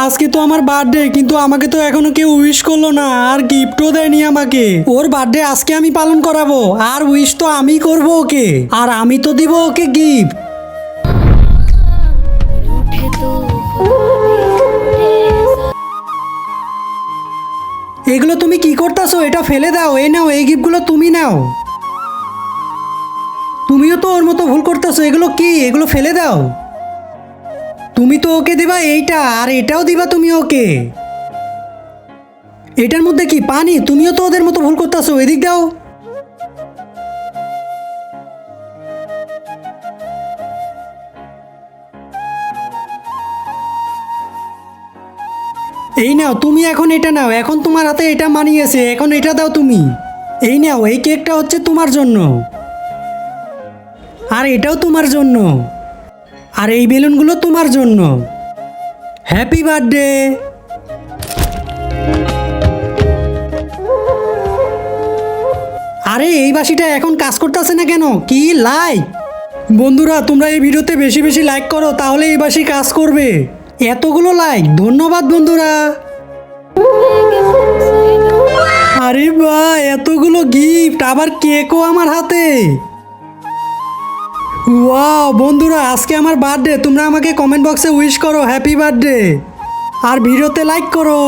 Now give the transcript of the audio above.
আজকে তো আমার বার্থডে, কিন্তু আমাকে তো এখনো কেউ উইশ করলো না, আর গিফটও দেয়নি আমাকে। ওর বার্থডে আজকে আমি পালন করাবো, আর উইশ তো আমি করবো ওকে, আর আমি তো দিব ওকে গিফট। এগুলো তুমি কি করতেছো? এটা ফেলে দাও। এই নাও, এই গিফটগুলো তুমি নাও। তুমিও তো ওর মতো ভুল করতেছো। এগুলো কি? এগুলো ফেলে দাও। তুমি তো ওকে দিবা এইটা, আর এটাও দিবা তুমি ওকে। এটার মধ্যে কি পানি? তুমিও তো ওদের মতো ভুল করতেছো। এদিক দাও। এই নাও, তুমি এখন এটা নাও। এখন তোমার হাতে এটা মানিয়েছে, এখন এটা দাও তুমি। এই নাও, এই কেকটা হচ্ছে তোমার জন্য, আর এটাও তোমার জন্য, আর এই বেলুনগুলো তোমার জন্য। Happy birthday. আরে এই বাঁশিটা এখন কাজ করতেছে না কেন? কি লাইক? বন্ধুরা, তোমরা এই ভিডিওতে বেশি বেশি লাইক করো, তাহলে এই বাঁশি কাজ করবে। এতগুলো লাইক, ধন্যবাদ বন্ধুরা। আরে বাহ, এতগুলো গিফট, আবার কেকও আমার হাতে। ওয়াও বন্ধুরা, আজকে আমার বার্থডে। তোমরা আমাকে কমেন্ট বক্সে উইশ করো হ্যাপি বার্থডে, আর ভিডিওতে লাইক করো।